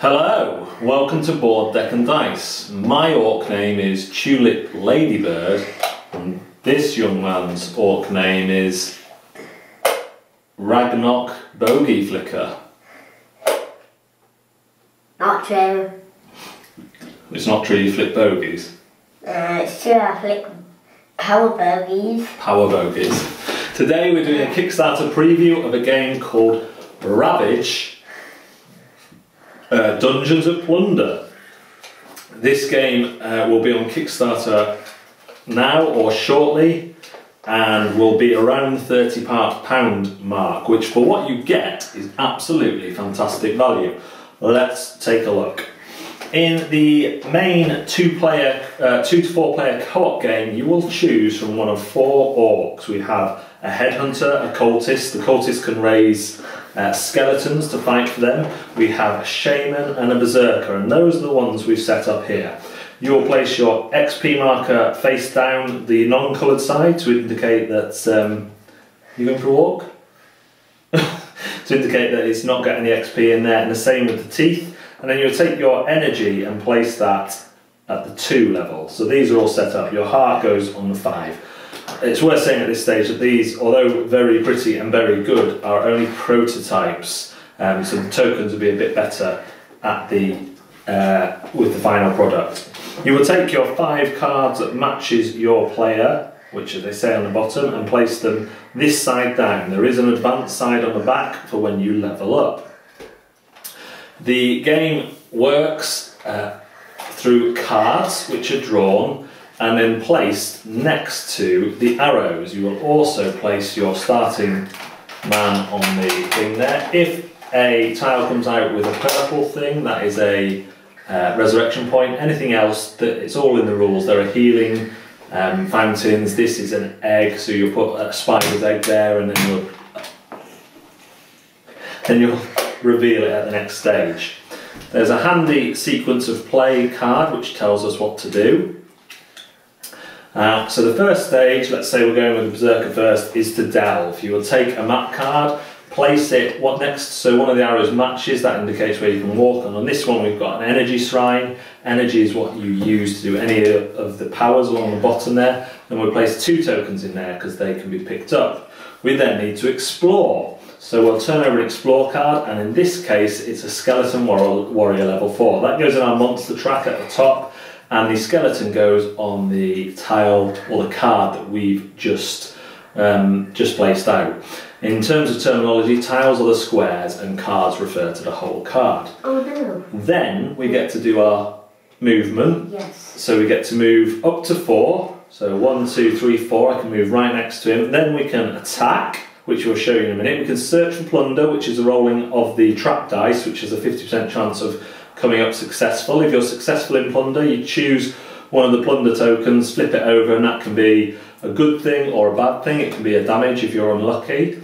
Hello, welcome to Board, Deck and Dice. My orc name is Tulip Ladybird and this young man's orc name is Ragnarok Bogey Flicker. Not true. It's not true you flick bogeys? It's true, I flick power bogeys. Power bogeys. Today we're doing a Kickstarter preview of a game called Ravage, Dungeons of Plunder. This game will be on Kickstarter now or shortly and will be around the £30 mark, which for what you get is absolutely fantastic value. Let's take a look. In the main 2 to 4 player co-op game, you will choose from one of 4 orcs. We have a headhunter, a cultist. The cultist can raise skeletons to fight for them. We have a shaman and a berserker, and those are the ones we've set up here. You will place your XP marker face down the non-coloured side to indicate that you're going for a walk. To indicate that it's not got any XP in there, and the same with the teeth. And then you'll take your energy and place that at the 2 level. So these are all set up. Your heart goes on the 5. It's worth saying at this stage that these, although very pretty and very good, are only prototypes. So the tokens will be a bit better at the with the final product. You will take your 5 cards that matches your player, which as they say on the bottom, and place them this side down. There is an advanced side on the back for when you level up. The game works through cards which are drawn and then placed next to the arrows. You will also place your starting man on the thing there. If a tile comes out with a purple thing, that is a resurrection point. Anything else, it's all in the rules. There are healing fountains. This is an egg, so you'll put a spider's egg there and then you'll reveal it at the next stage. There's a handy sequence of play card which tells us what to do. So the first stage, let's say we're going with the Berserker first, is to delve. You will take a map card, place it so one of the arrows matches, that indicates where you can walk, and on this one we've got an energy shrine. Energy is what you use to do any of the powers along the bottom there, and we'll place 2 tokens in there because they can be picked up. We then need to explore. So we'll turn over an explore card, and in this case it's a skeleton warrior level 4. That goes in our monster track at the top, and the skeleton goes on the tile or the card that we've just placed out. In terms of terminology, tiles are the squares and cards refer to the whole card. Oh no. Then we get to do our movement. Yes. So we get to move up to 4. So 1, 2, 3, 4, I can move right next to him. Then we can attack, which we'll show you in a minute. We can search for plunder, which is a rolling of the trap dice, which has a 50% chance of coming up successful. If you're successful in plunder, you choose one of the plunder tokens, flip it over, and that can be a good thing or a bad thing. It can be a damage if you're unlucky.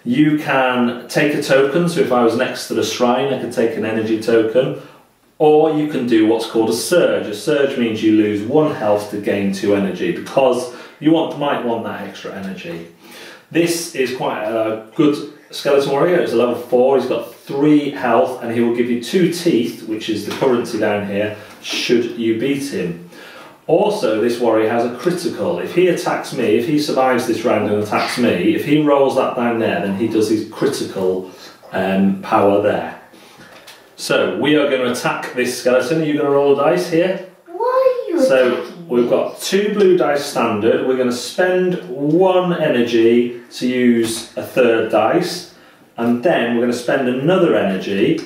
You can take a token, so if I was next to the shrine, I could take an energy token. Or you can do what's called a surge. A surge means you lose 1 health to gain 2 energy, because you might want that extra energy. This is quite a good skeleton warrior. It's a level 4, he's got 3 health, and he will give you 2 teeth, which is the currency down here, should you beat him. Also, this warrior has a critical. If he attacks me, if he survives this round and attacks me, if he rolls that down there, then he does his critical power there. So, we are going to attack this skeleton. Are you going to roll a dice here? Why are you attacking me? We've got 2 blue dice standard. We're going to spend 1 energy to use a 3rd dice, and then we're going to spend another energy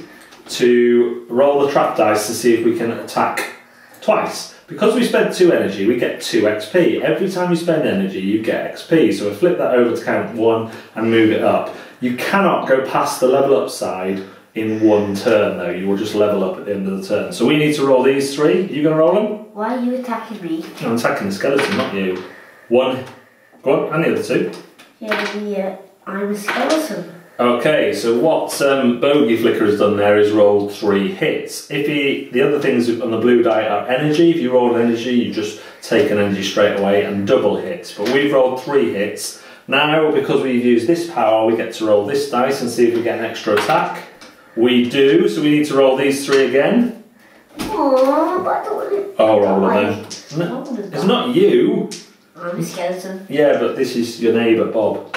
to roll the trap dice to see if we can attack twice. Because we spent 2 energy, we get 2 XP. Every time you spend energy, you get XP. So we'll flip that over to count 1 and move it up. You cannot go past the level up side in 1 turn though. You will just level up at the end of the turn. So we need to roll these 3. Are you going to roll them? Why are you attacking me? I'm attacking the skeleton, not you. 1. Go on, and the other 2. Yeah, I'm a skeleton. Okay, so what Bogey Flicker has done there is rolled 3 hits. The other things on the blue die are energy. If you roll an energy, you just take an energy straight away and double hits. But we've rolled 3 hits. Now, because we've used this power, we get to roll this dice and see if we get an extra attack. We do, so we need to roll these 3 again. Oh, but I don't want to. I'll roll them then. No, it's not you. I'm a skeleton. Yeah, but this is your neighbour, Bob.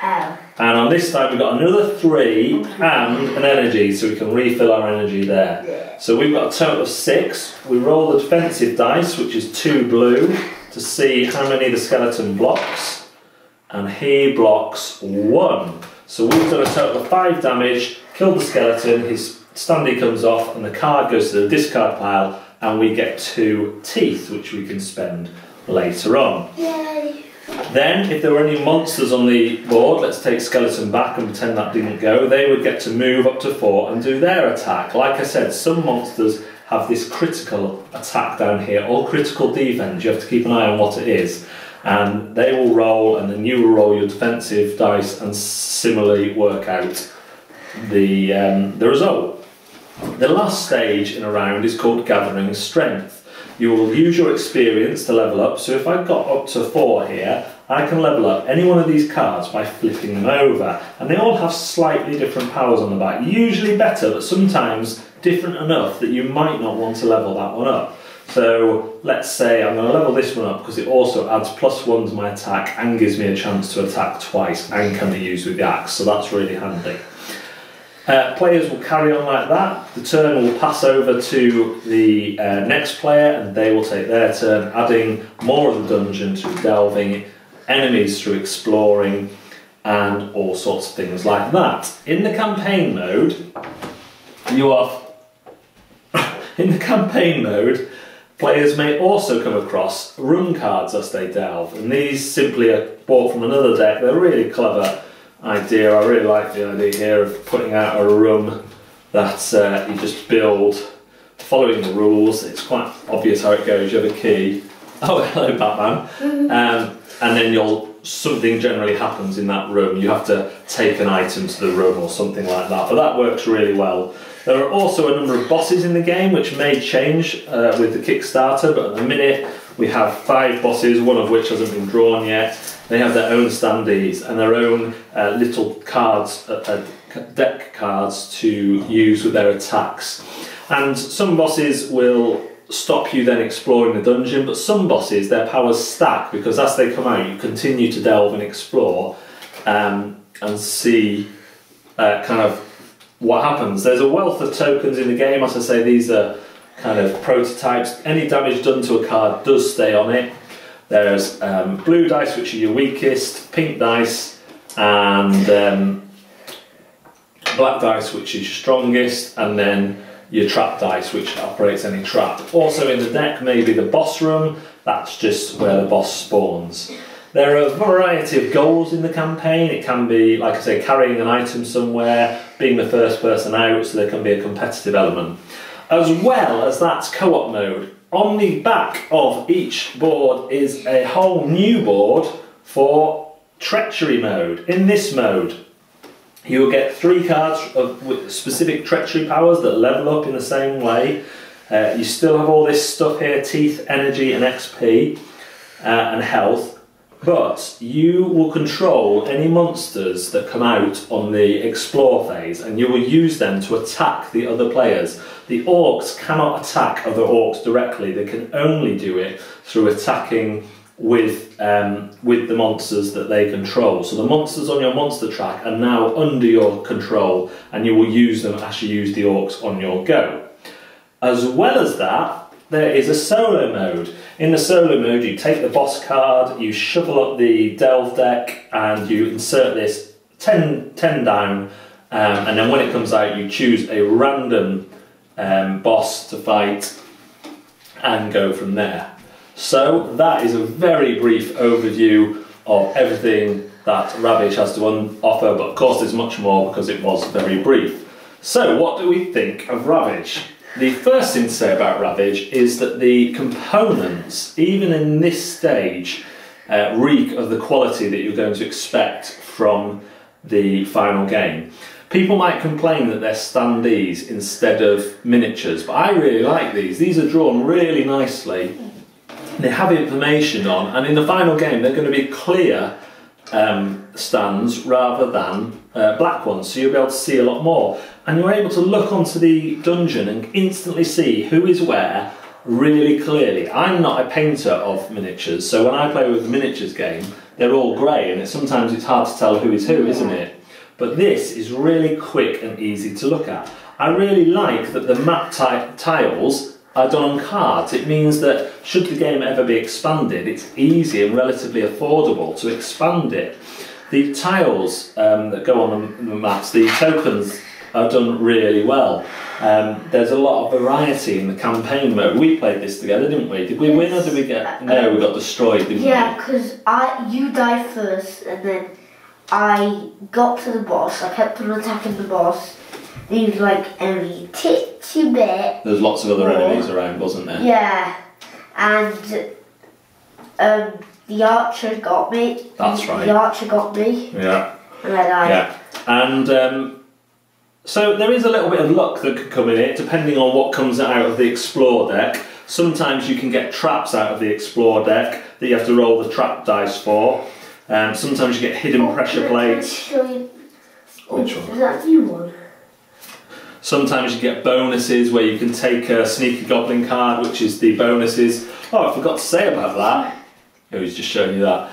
Oh. And on this side we've got another 3 and an energy, so we can refill our energy there. Yeah. So we've got a total of 6. We roll the defensive dice, which is 2 blue, to see how many the skeleton blocks. And he blocks 1. So we've done a total of 5 damage, killed the skeleton, his standee comes off, and the card goes to the discard pile, and we get 2 teeth, which we can spend later on. Yay. Then, if there were any monsters on the board, let's take skeleton back and pretend that didn't go, they would get to move up to 4 and do their attack. Like I said, some monsters have this critical attack down here, or critical defense. You have to keep an eye on what it is. And they will roll, and then you will roll your defensive dice and similarly work out the result. The last stage in a round is called Gathering Strength. You will use your experience to level up, so if I've got up to 4 here, I can level up any one of these cards by flipping them over. And they all have slightly different powers on the back, usually better, but sometimes different enough that you might not want to level that one up. So let's say I'm going to level this one up because it also adds +1 to my attack and gives me a chance to attack twice and can be used with the axe, so that's really handy. Players will carry on like that. The turn will pass over to the next player and they will take their turn, adding more of the dungeon through delving, enemies through exploring, and all sorts of things like that. In the campaign mode, players may also come across room cards as they delve, and these simply are bought from another deck. They're really clever idea. I really like the idea here of putting out a room that you just build following the rules. It's quite obvious how it goes. You have a key. Oh, hello, Batman. And then something generally happens in that room. You have to take an item to the room or something like that, but that works really well. There are also a number of bosses in the game which may change with the Kickstarter, but at the minute we have 5 bosses, one of which hasn't been drawn yet. They have their own standees and their own little cards, deck cards to use with their attacks. And some bosses will stop you then exploring the dungeon, but some bosses, their powers stack, because as they come out you continue to delve and explore and see kind of what happens. There's a wealth of tokens in the game. As I say, these are kind of prototypes. Any damage done to a card does stay on it. There's blue dice, which are your weakest, pink dice, and black dice, which is your strongest, and then your trap dice, which operates any trap. Also in the deck may be the boss room. That's just where the boss spawns. There are a variety of goals in the campaign. It can be, like I say, carrying an item somewhere, being the first person out, so there can be a competitive element. As well as that's co-op mode. On the back of each board is a whole new board for Treachery mode. In this mode, you will get 3 cards with specific Treachery powers that level up in the same way. You still have all this stuff here, teeth, energy and XP and health. But you will control any monsters that come out on the explore phase, and you will use them to attack the other players. The orcs cannot attack other orcs directly. They can only do it through attacking with the monsters that they control. So the monsters on your monster track are now under your control, and you will use them as you use the orcs on your go. As well as that, there is a solo mode. In the solo mode, you take the boss card, you shuffle up the delve deck, and you insert this 10 down, and then when it comes out, you choose a random boss to fight and go from there. So that is a very brief overview of everything that Ravage has to offer, but of course there's much more because it was very brief. So what do we think of Ravage? The first thing to say about Ravage is that the components, even in this stage, reek of the quality that you're going to expect from the final game. People might complain that they're standees instead of miniatures, but I really like these. These are drawn really nicely. They have information on, and in the final game they're going to be clear stands rather than black ones, so you'll be able to see a lot more. And you're able to look onto the dungeon and instantly see who is where really clearly. I'm not a painter of miniatures, so when I play with the miniatures game, they're all grey, and sometimes it's hard to tell who is who, isn't it? But this is really quick and easy to look at. I really like that the map tiles are done on cards. It means that should the game ever be expanded, it's easy and relatively affordable to expand it. The tiles that go on the maps, the tokens, are done really well. There's a lot of variety in the campaign mode. We played this together, didn't we? Did we win or did we get... No, we got destroyed, didn't we? Yeah, because you died first and then I got to the boss. I kept on attacking the boss. He was like only titsy bit. There's lots of other enemies around, wasn't there? Yeah, and the archer got me. That's right. The archer got me. Yeah. And I died. Yeah, and so there is a little bit of luck that could come in it, depending on what comes out of the explore deck. Sometimes you can get traps out of the explore deck that you have to roll the trap dice for. Sometimes you get hidden pressure plates. Which one? Is that a new one? Sometimes you get bonuses where you can take a sneaky goblin card, which is the bonuses. Oh, I forgot to say about that. Oh, he's just showing you that.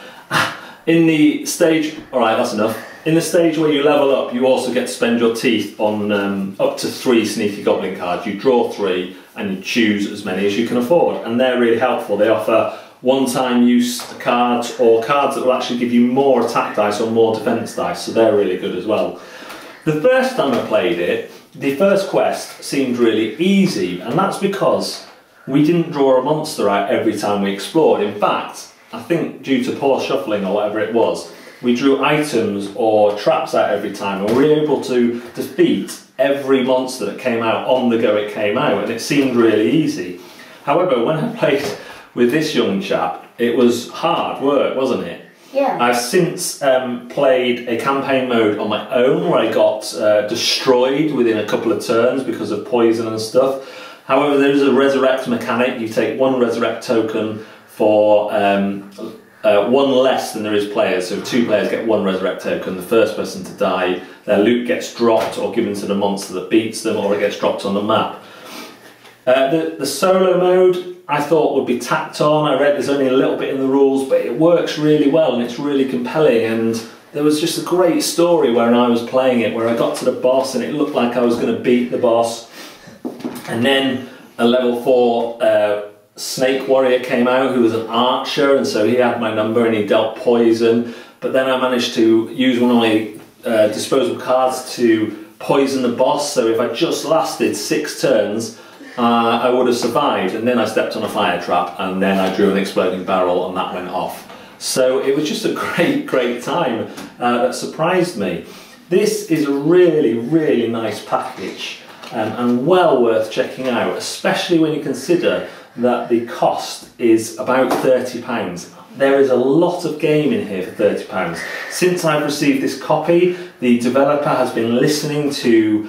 In the stage, alright, that's enough. In the stage where you level up, you also get to spend your teeth on up to 3 sneaky goblin cards. You draw 3 and you choose as many as you can afford, and they're really helpful. They offer one-time use cards or cards that will actually give you more attack dice or more defense dice, so they're really good as well. The first time I played it, the first quest seemed really easy, and that's because we didn't draw a monster out every time we explored. In fact, I think due to poor shuffling or whatever it was, we drew items or traps out every time, and we were able to defeat every monster that came out on the go it came out, and it seemed really easy. However, when I played with this young chap, it was hard work, wasn't it? Yeah. I've since played a campaign mode on my own where I got destroyed within a couple of turns because of poison and stuff. However, there is a resurrect mechanic. You take 1 resurrect token for 1 less than there is players. So 2 players get 1 resurrect token. The first person to die, their loot gets dropped or given to the monster that beats them, or it gets dropped on the map. The solo mode I thought would be tacked on. I read there's only a little bit in the rules, but it works really well and it's really compelling, and there was just a great story when I was playing it where I got to the boss and it looked like I was going to beat the boss, and then a level 4 snake warrior came out who was an archer, and so he had my number and he dealt poison, but then I managed to use one of my disposable cards to poison the boss, so if I just lasted 6 turns I would have survived, and then I stepped on a fire trap and then I drew an exploding barrel and that went off. So it was just a great time that surprised me. This is a really nice package and well worth checking out, especially when you consider that the cost is about £30. There is a lot of game in here for £30. Since I've received this copy, the developer has been listening to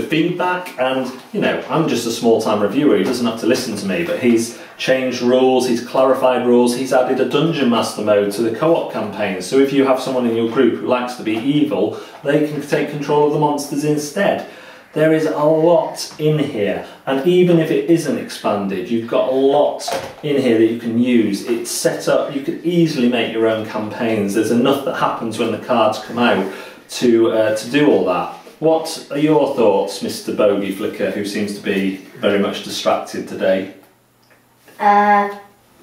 feedback, and you know, I'm just a small-time reviewer, he doesn't have to listen to me, but he's changed rules, he's clarified rules, he's added a dungeon master mode to the co-op campaign, so if you have someone in your group who likes to be evil, they can take control of the monsters instead. There is a lot in here, and even if it isn't expanded, you've got a lot in here that you can use. It's set up, you could easily make your own campaigns. There's enough that happens when the cards come out to do all that. What are your thoughts, Mr. Bogey Flicker, who seems to be very much distracted today?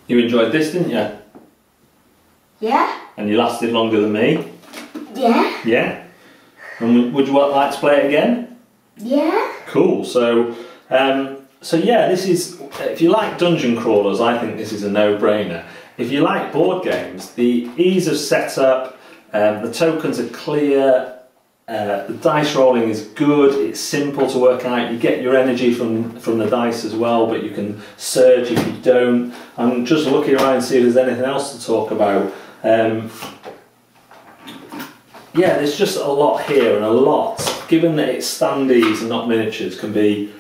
You enjoyed this, didn't you? Yeah. And you lasted longer than me? Yeah. Yeah? And would you like to play it again? Yeah. Cool. So yeah, this is, if you like dungeon crawlers, I think this is a no-brainer. If you like board games, the ease of setup, the tokens are clear, the dice rolling is good, it's simple to work out, you get your energy from the dice as well, but you can surge if you don't. I'm just looking around to see if there's anything else to talk about. Yeah, there's just a lot here, and a lot, given that it's standees and not miniatures, can be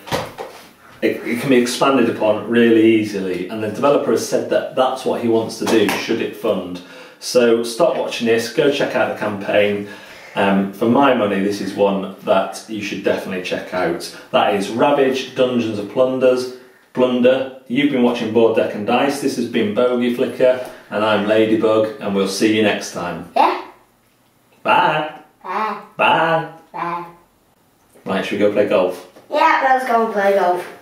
it can be expanded upon really easily, and the developer has said that that's what he wants to do should it fund. So stop watching this, go check out the campaign. For my money, this is one that you should definitely check out. That is Ravage, Dungeons of Plunder. You've been watching Board Deck and Dice. This has been Bogey Flicker, and I'm Ladybug, and we'll see you next time. Yeah. Bye. Bye. Bye. Bye. Right, should we go play golf? Yeah, let's go and play golf.